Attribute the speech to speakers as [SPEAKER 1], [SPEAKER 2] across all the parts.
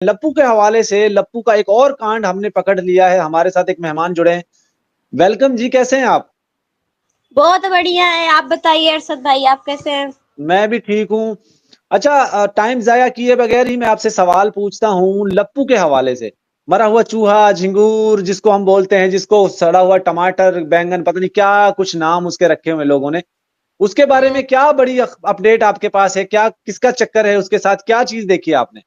[SPEAKER 1] लप्पू के हवाले से लप्पू का एक और कांड हमने पकड़ लिया है। हमारे साथ एक मेहमान जुड़े हैं। वेलकम जी, कैसे हैं आप?
[SPEAKER 2] बहुत बढ़िया है। आप बताइए अरशद भाई, आप कैसे हैं?
[SPEAKER 1] मैं भी ठीक हूँ। अच्छा, टाइम ज़ाया किए बगैर ही मैं आपसे सवाल पूछता हूँ लप्पू के हवाले से। मरा हुआ चूहा, झिंगूर जिसको हम बोलते हैं, जिसको सड़ा हुआ टमाटर, बैंगन, पता नहीं क्या कुछ नाम उसके रखे हुए हैं लोगों ने। उसके बारे
[SPEAKER 2] हम्म।
[SPEAKER 1] में क्या बड़ी अपडेट आपके पास है? क्या किसका चक्कर है उसके साथ? क्या चीज़ देखी आपने?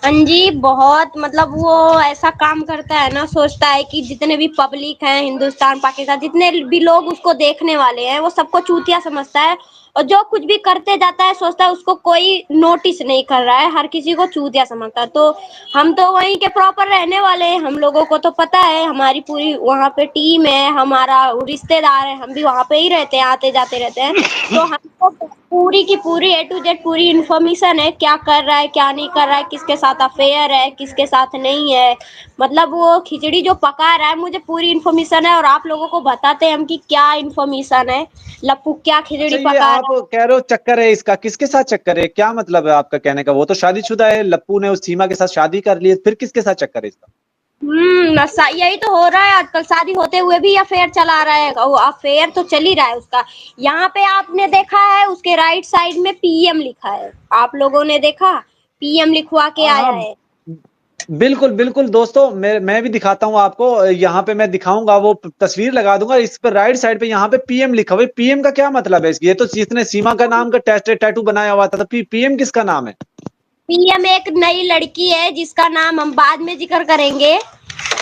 [SPEAKER 2] हाँ जी, बहुत मतलब वो ऐसा काम करता है ना, सोचता है कि जितने भी पब्लिक हैं हिंदुस्तान पाकिस्तान, जितने भी लोग उसको देखने वाले हैं वो सबको चूतिया समझता है। और जो कुछ भी करते जाता है सोचता है उसको कोई नोटिस नहीं कर रहा है, हर किसी को चूतिया समझता है। तो हम तो वहीं के प्रॉपर रहने वाले हैं, हम लोगों को तो पता है, हमारी पूरी वहाँ पे टीम है, हमारा रिश्तेदार है, हम भी वहाँ पे ही रहते हैं, आते जाते रहते हैं। तो हमको पूरी की पूरी ए टू जेड पूरी इन्फॉर्मेशन है, क्या कर रहा है क्या नहीं कर रहा है, किसके साथ अफेयर है किसके साथ नहीं है। मतलब वो खिचड़ी जो पका रहा है मुझे पूरी इन्फॉर्मेशन है, और आप लोगों को बताते हैं हम कि क्या इन्फॉर्मेशन है, लप्पू क्या
[SPEAKER 1] अच्छा,
[SPEAKER 2] खिचड़ी
[SPEAKER 1] ये
[SPEAKER 2] पका
[SPEAKER 1] आप
[SPEAKER 2] रहा है।
[SPEAKER 1] कह रहे हो चक्कर है इसका, किसके साथ चक्कर है? क्या मतलब है आपका कहने का? वो तो शादीशुदा है, लप्पू ने उस सीमा के साथ शादी कर ली है, फिर किसके साथ चक्कर है इसका?
[SPEAKER 2] नशा यही तो हो रहा है आजकल, शादी होते हुए भी अफेयर चला रहा है, वो अफेयर तो चल ही रहा है उसका। यहाँ पे आपने देखा है उसके राइट साइड में पीएम लिखा है, आप लोगों ने देखा? पीएम लिखवा के
[SPEAKER 1] हाँ
[SPEAKER 2] आया
[SPEAKER 1] हाँ,
[SPEAKER 2] है।
[SPEAKER 1] बिल्कुल बिल्कुल दोस्तों, मैं भी दिखाता हूँ आपको। यहाँ पे मैं दिखाऊंगा, वो तस्वीर लगा दूंगा इस पर। राइट साइड पे यहाँ पे पीएम लिखा हुआ है। पीएम का क्या मतलब है? ये तो जिसने सीमा का नाम का टैटू बनाया हुआ था, तो पीएम किसका नाम है?
[SPEAKER 2] पीएम एक नई लड़की है जिसका नाम हम बाद में जिक्र करेंगे।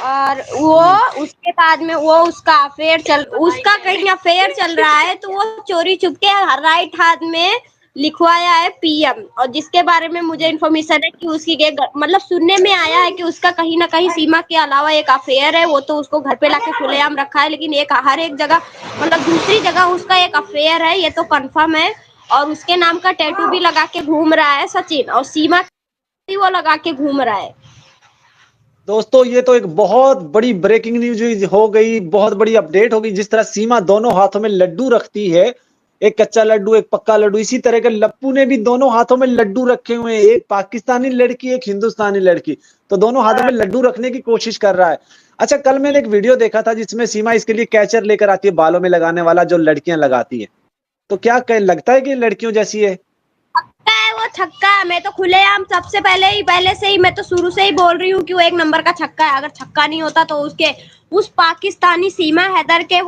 [SPEAKER 2] और वो
[SPEAKER 1] हम्म।
[SPEAKER 2] उसके बाद में वो उसका कहीं अफेयर चल रहा है, तो वो चोरी छुप के राइट हाथ में लिखवाया है पीएम। और जिसके बारे में मुझे इन्फॉर्मेशन है कि मतलब सुनने में आया है कि उसका कहीं ना कहीं सीमा के अलावा एक अफेयर है। वो तो उसको घर पे लाके खुलेआम रखा है, लेकिन एक हर एक जगह मतलब दूसरी जगह उसका एक अफेयर है, ये तो कंफर्म है। और उसके नाम का टैटू भी लगा के घूम रहा है सचिन, और सीमा भी वो लगा के घूम रहा है।
[SPEAKER 1] दोस्तों, ये तो एक बहुत बड़ी ब्रेकिंग न्यूज हो गई, बहुत बड़ी अपडेट हो गई। जिस तरह सीमा दोनों हाथों में लड्डू रखती है, एक कच्चा लड्डू एक पक्का लड्डू, इसी तरह के लप्पू ने भी दोनों हाथों में लड्डू रखे हुए हैं। एक पाकिस्तानी लड़की, एक हिंदुस्तानी लड़की, तो दोनों हाथों में लड्डू रखने की कोशिश कर रहा है। अच्छा, कल मैंने एक वीडियो देखा था जिसमें सीमा इसके लिए कैचर लेकर आती है, बालों में लगाने वाला, जो लड़कियां लगाती है। तो क्या लगता है कि लड़कियों जैसी है?
[SPEAKER 2] छक्का है वो, छक्का है। मैं तो खुलेआम सबसे पहले से ही मैं तो शुरू से ही बोल रही हूँ कि वो एक नंबर का छक्का है। अगर छक्का नहीं होता तो उसके उस पाकिस्तानी सीमा हैदर के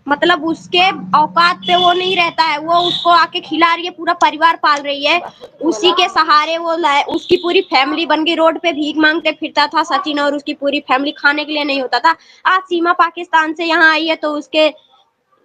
[SPEAKER 2] मतलब उसके औकात पे वो नहीं रहता है। वो उसको आके खिला रही है, पूरा परिवार पाल रही है, उसी के सहारे वो उसकी पूरी फैमिली बन गई। रोड पे भीख मांगते फिरता था सचिन और उसकी पूरी फैमिली, खाने के लिए नहीं होता था। आज सीमा पाकिस्तान से यहाँ आई है तो उसके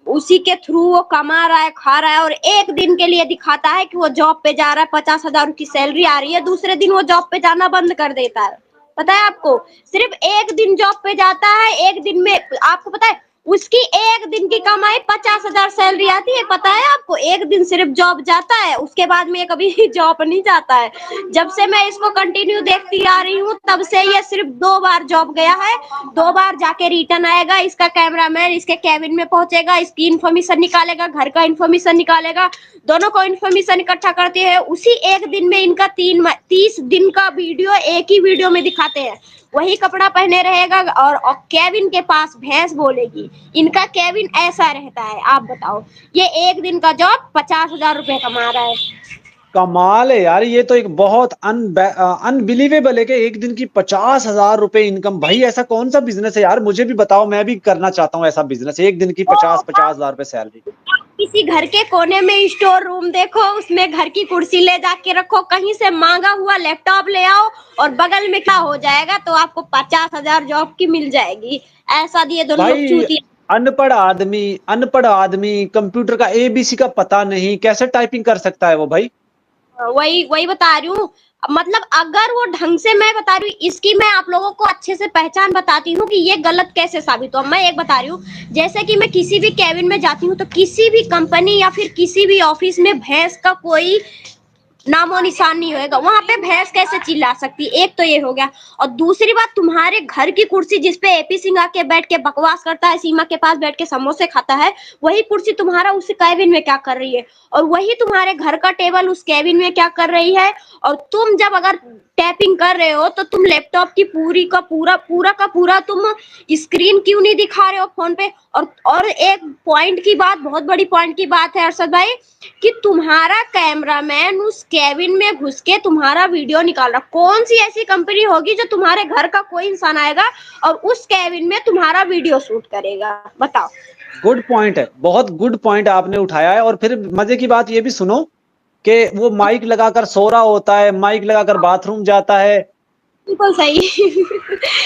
[SPEAKER 2] उसी के थ्रू वो कमा रहा है, खा रहा है, और एक दिन के लिए दिखाता है कि वो जॉब पे जा रहा है, 50,000 की सैलरी आ रही है, दूसरे दिन वो जॉब पे जाना बंद कर देता है। पता है आपको? सिर्फ एक दिन जॉब पे जाता है, एक दिन में आपको पता है उसकी एक दिन की कमाई 50,000 सैलरी आती है। पता है आपको? एक दिन सिर्फ जॉब जाता है, उसके बाद में कभी जॉब नहीं जाता है। जब से मैं इसको कंटिन्यू देखती आ रही हूँ तब से ये सिर्फ 2 बार जॉब गया है, 2 बार जाके रिटर्न आएगा। इसका कैमरामैन इसके कैबिन में पहुंचेगा, इसकी इन्फॉर्मेशन निकालेगा, घर का इन्फॉर्मेशन निकालेगा, दोनों को इन्फॉर्मेशन इकट्ठा करते हैं। उसी एक दिन में इनका 30 दिन का वीडियो एक ही वीडियो में दिखाते हैं। वही कपड़ा पहने रहेगा और केविन के पास भैंस बोलेगी। इनका केविन ऐसा रहता है, आप बताओ। ये एक दिन का जॉब 50,000 रुपए कमा रहा है।
[SPEAKER 1] कमाल है यार, ये तो एक बहुत अनबिलीवेबल है कि एक दिन की 50,000 रुपए इनकम। भाई ऐसा कौन सा बिजनेस है यार? मुझे भी बताओ, मैं भी करना चाहता हूँ ऐसा बिजनेस। एक दिन की
[SPEAKER 2] तो
[SPEAKER 1] 50,000 रुपए सैलरी।
[SPEAKER 2] किसी घर के कोने में स्टोर रूम देखो, उसमें घर की कुर्सी ले जाके रखो, कहीं से मांगा हुआ लैपटॉप ले आओ, और बगल में क्या हो जाएगा तो आपको 50,000 जॉब की मिल जाएगी। ऐसा दिए दोनों लोग
[SPEAKER 1] भाई,
[SPEAKER 2] चूतिया।
[SPEAKER 1] अनपढ़ आदमी कंप्यूटर का एबीसी का पता नहीं, कैसे टाइपिंग कर सकता है वो भाई?
[SPEAKER 2] वही वही बता रही हूँ। मतलब अगर वो ढंग से, मैं बता रही हूँ इसकी, मैं आप लोगों को अच्छे से पहचान बताती हूँ कि ये गलत कैसे साबित हो। मैं एक बता रही हूँ, जैसे कि मैं किसी भी कैबिन में जाती हूँ तो किसी भी कंपनी या फिर किसी भी ऑफिस में भैंस का कोई नामो निशान नहीं होएगा। वहां पे भैंस कैसे चिल्ला सकती? एक तो ये हो गया। और दूसरी बात, तुम्हारे घर की कुर्सी जिसपे एपी सिंह आके बैठ के बकवास करता है, सीमा के पास बैठ के समोसे खाता है, वही कुर्सी तुम्हारा उस कैबिन में क्या कर रही है? और वही तुम्हारे घर का टेबल उस कैबिन में क्या कर रही है? और तुम जब अगर टैपिंग कर रहे हो तो तुम लैपटॉप की पूरी का पूरा तुम स्क्रीन क्यों नहीं दिखा रहे हो फोन पे। और एक पॉइंट की बात, बहुत बड़ी पॉइंट की बात है अरशद भाई, कि तुम्हारा कैमरामैन उस केबिन में घुस के तुम्हारा वीडियो निकाल रहा। कौन सी ऐसी कंपनी होगी जो तुम्हारे घर का कोई इंसान आएगा और उस केबिन में तुम्हारा वीडियो शूट करेगा, बताओ।
[SPEAKER 1] गुड पॉइंट है, बहुत गुड पॉइंट आपने उठाया है। और फिर मजे की बात ये भी सुनो कि वो माइक लगाकर सो रहा होता है, माइक लगाकर बाथरूम जाता है।
[SPEAKER 2] बिल्कुल सही।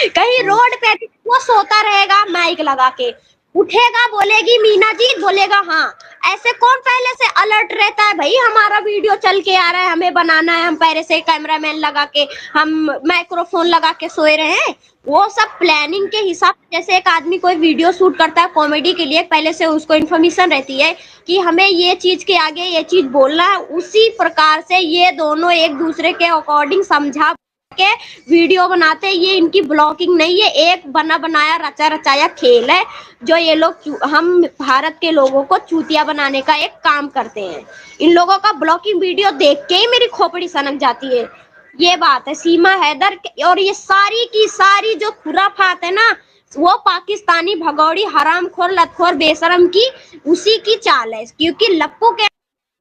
[SPEAKER 2] कहीं
[SPEAKER 1] हाँ,
[SPEAKER 2] रोड पे वो सोता रहेगा माइक लगा के, उठेगा बोलेगी मीना जी, बोलेगा हाँ। ऐसे कौन पहले से अलर्ट रहता है भाई, हमारा वीडियो चल के आ रहा है, हमें बनाना है, हम पहले से कैमरामैन लगा के, हम माइक्रोफोन लगा के सोए रहे हैं। वो सब प्लानिंग के हिसाब से, जैसे एक आदमी कोई वीडियो शूट करता है कॉमेडी के लिए, पहले से उसको इन्फॉर्मेशन रहती है कि हमें ये चीज के आगे ये चीज बोलना है, उसी प्रकार से ये दोनों एक दूसरे के अकॉर्डिंग समझा के वीडियो बनाते हैं। ये इनकी ब्लॉगिंग नहीं है, एक बना बनाया रचा रचाया खेल है जो ये लोग, हम भारत के लोगों को चूतिया बनाने का एक काम करते हैं। इन लोगों का ब्लॉगिंग वीडियो देख के ही मेरी खोपड़ी सनक जाती है। ये बात है सीमा हैदर और ये सारी की सारी जो खुराफात है ना, वो पाकिस्तानी भगौड़ी हरामखोर लतखोर बेशरम की उसी की चाल है। क्योंकि लप्पू के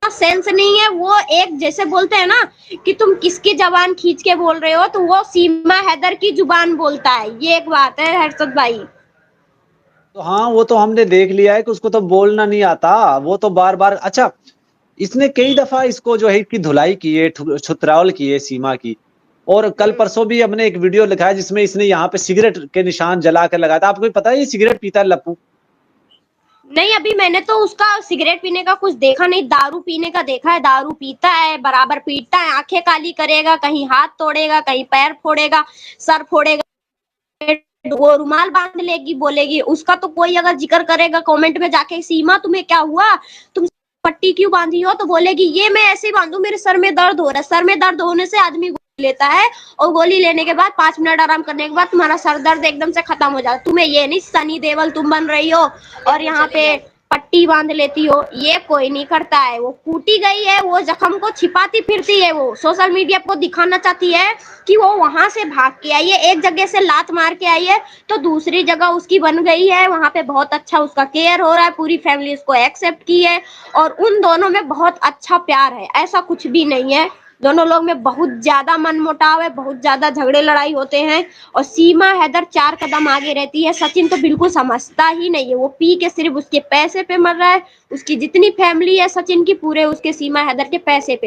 [SPEAKER 2] सेंस नहीं है, वो एक जैसे बोलते हैं ना कि तुम किसकी जबान खींच के बोल रहे हो, तो वो सीमा हैदर की जुबान बोलता है। ये एक बात है हर्षद भाई।
[SPEAKER 1] तो हाँ, वो तो हमने देख लिया है कि उसको तो बोलना नहीं आता, वो तो बार बार। अच्छा, इसने कई दफा इसको जो है इसकी धुलाई की है, छुतरावल की है सीमा की। और कल परसों भी हमने एक वीडियो लिखा है जिसमें इसने यहाँ पे सिगरेट के निशान जला कर लगाया था। आपको भी पता है ये सिगरेट पीता है लप्पू?
[SPEAKER 2] नहीं, अभी मैंने तो उसका सिगरेट पीने का कुछ देखा नहीं, दारू पीने का देखा है। दारू पीता है, बराबर पीटता है, आंखें काली करेगा, कहीं हाथ तोड़ेगा, कहीं पैर फोड़ेगा, सर फोड़ेगा, वो रुमाल बांध लेगी, बोलेगी। उसका तो कोई अगर जिक्र करेगा कमेंट में जाके, सीमा तुम्हें क्या हुआ, तुम पट्टी क्यों बांधी हो, तो बोलेगी ये मैं ऐसे ही बांधू, मेरे सर में दर्द हो रहा है। सर में दर्द होने से आदमी गोली लेता है, और गोली लेने के बाद 5 मिनट आराम करने के बाद तुम्हारा सर दर्द एकदम से खत्म हो जाता है। तुम्हें ये नहीं सनी देओल तुम बन रही हो और यहाँ पे पट्टी बांध लेती हो, ये कोई नहीं करता है। वो कूटी गई है, वो जख्म को छिपाती फिरती है, वो सोशल मीडिया को दिखाना चाहती है कि वो वहां से भाग के आई है, एक जगह से लात मार के आई है तो दूसरी जगह उसकी बन गई है, वहां पे बहुत अच्छा उसका केयर हो रहा है, पूरी फैमिली उसको एक्सेप्ट की है और उन दोनों में बहुत अच्छा प्यार है। ऐसा कुछ भी नहीं है, दोनों लोग में बहुत ज्यादा मनमुटाव है, बहुत ज्यादा झगड़े लड़ाई होते हैं। और सीमा हैदर 4 कदम आगे रहती है, सचिन तो बिल्कुल समझता ही नहीं है। वो पी के सिर्फ उसके पैसे पे मर रहा है, उसकी जितनी फैमिली है सचिन की, पूरे उसके सीमा हैदर के पैसे पे।